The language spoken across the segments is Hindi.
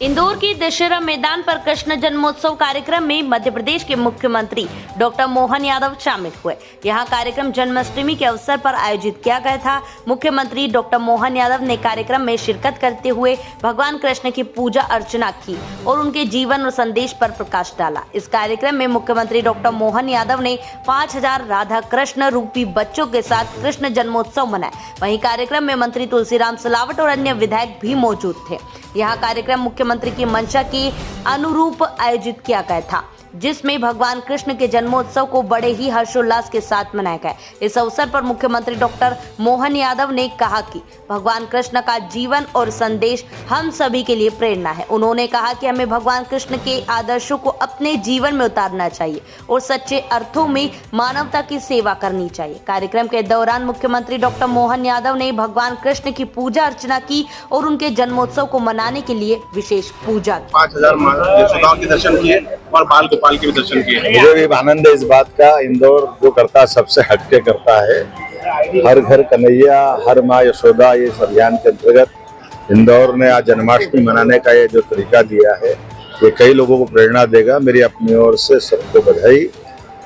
इंदौर के दशहरा मैदान पर कृष्ण जन्मोत्सव कार्यक्रम में मध्य प्रदेश के मुख्यमंत्री डॉक्टर मोहन यादव शामिल हुए। यहां कार्यक्रम जन्माष्टमी के अवसर पर आयोजित किया गया था। मुख्यमंत्री डॉक्टर मोहन यादव ने कार्यक्रम में शिरकत करते हुए भगवान कृष्ण की पूजा अर्चना की और उनके जीवन और संदेश पर प्रकाश डाला। इस कार्यक्रम में मुख्यमंत्री डॉक्टर मोहन यादव ने 5000 राधा कृष्ण रूपी बच्चों के साथ कृष्ण जन्मोत्सव मनाया। वहीं कार्यक्रम में मंत्री तुलसीराम सिलावट और अन्य विधायक भी मौजूद थे। यह कार्यक्रम मुख्यमंत्री की मंशा के अनुरूप आयोजित किया गया था, जिसमें भगवान कृष्ण के जन्मोत्सव को बड़े ही हर्षोल्लास के साथ मनाया गया। इस अवसर पर मुख्यमंत्री डॉक्टर मोहन यादव ने कहा कि भगवान कृष्ण का जीवन और संदेश हम सभी के लिए प्रेरणा है। उन्होंने कहा कि हमें भगवान कृष्ण के आदर्शों को अपने जीवन में उतारना चाहिए और सच्चे अर्थों में मानवता की सेवा करनी चाहिए। कार्यक्रम के दौरान मुख्यमंत्री डॉक्टर मोहन यादव ने भगवान कृष्ण की पूजा अर्चना की और उनके जन्मोत्सव को मनाने के लिए विशेष पूजा की। 5000 यशोदाओं के दर्शन किए और बाल गोपाल के भी दर्शन किए। मुझे भी आनंद है इस बात का। इंदौर जो करता है सबसे हटके करता है। हर घर कन्हैया, हर माँ यशोदा, ये इस अभियान के अंतर्गत इंदौर ने आज जन्माष्टमी मनाने का ये जो तरीका दिया है, ये कई लोगों को प्रेरणा देगा। मेरी अपनी ओर से सबको बधाई।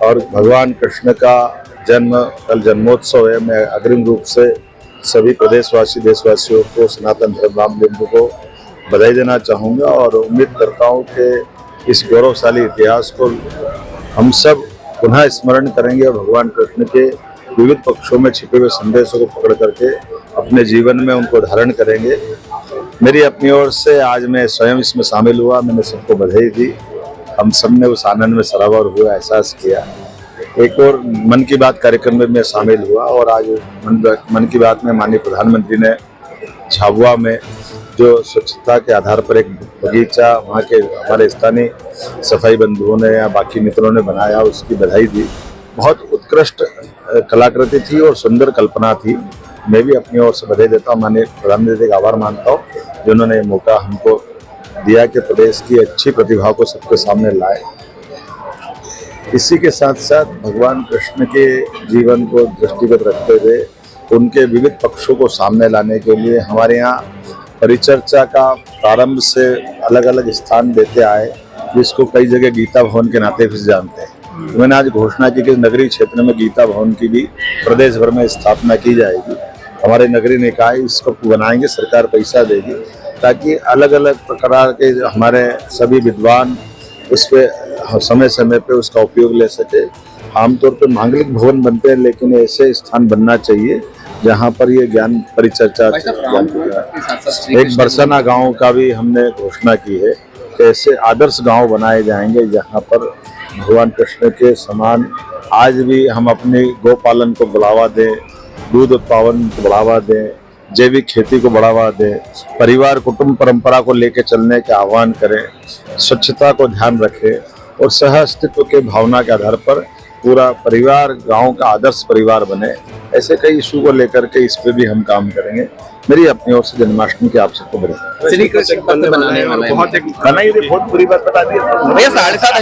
और भगवान कृष्ण का जन्म कल जन्मोत्सव है। मैं अग्रिम रूप से सभी प्रदेशवासी देशवासियों को, सनातन धर्मावलंबियों को बधाई देना चाहूँगा और उम्मीद करता हूँ कि इस गौरवशाली इतिहास को हम सब पुनः स्मरण करेंगे और भगवान कृष्ण के विविध पक्षों में छिपे हुए संदेशों को पकड़ करके अपने जीवन में उनको धारण करेंगे। मेरी अपनी ओर से आज मैं स्वयं इसमें शामिल हुआ। मैंने सबको बधाई दी। हम सब ने उस आनंद में सराबोर हुआ, एहसास किया। एक और मन की बात कार्यक्रम में मैं शामिल हुआ और आज मन की बात में माननीय प्रधानमंत्री ने झाबुआ में जो स्वच्छता के आधार पर एक बगीचा वहाँ के हमारे स्थानीय सफाई बंधुओं ने या बाकी मित्रों ने बनाया, उसकी बधाई दी। बहुत उत्कृष्ट कलाकृति थी और सुंदर कल्पना थी। मैं भी अपनी ओर से बधाई देता हूँ। माननीय प्रधानमंत्री का आभार मानता हूँ जिन्होंने ये मौका हमको दिया कि प्रदेश की अच्छी प्रतिभा को सबके सामने लाए। इसी के साथ साथ भगवान कृष्ण के जीवन को दृष्टिगत रखते हुए उनके विविध पक्षों को सामने लाने के लिए हमारे यहाँ परिचर्चा का प्रारंभ से अलग अलग स्थान देते आए, जिसको कई जगह गीता भवन के नाते भी जानते हैं। तो मैंने आज घोषणा की कि नगरीय क्षेत्र में गीता भवन की भी प्रदेश भर में स्थापना की जाएगी। हमारे नगरीय निकाय इसको बनाएंगे, सरकार पैसा देगी, ताकि अलग अलग प्रकार के हमारे सभी विद्वान उस पर समय समय पे उसका उपयोग ले सके। आमतौर पर मांगलिक भवन बनते हैं, लेकिन ऐसे स्थान बनना चाहिए जहाँ पर ये ज्ञान परिचर्चा। एक बरसाना गांव का भी हमने घोषणा की है कि ऐसे आदर्श गांव बनाए जाएंगे जहाँ पर भगवान कृष्ण के समान आज भी हम अपने गौपालन को बढ़ावा दें, दूध उत्पादन को बढ़ावा दें, जैविक खेती को बढ़ावा दें, परिवार कुटुंब परंपरा को लेकर चलने के आह्वान करें, स्वच्छता को ध्यान रखें और सह अस्तित्व के भावना के आधार पर पूरा परिवार गांव का आदर्श परिवार बने। ऐसे कई इशू को लेकर के इस पे भी हम काम करेंगे। मेरी अपनी ओर से जन्माष्टमी की आप सबको बधाई। बहुत बुरी बात बता दी। 7,500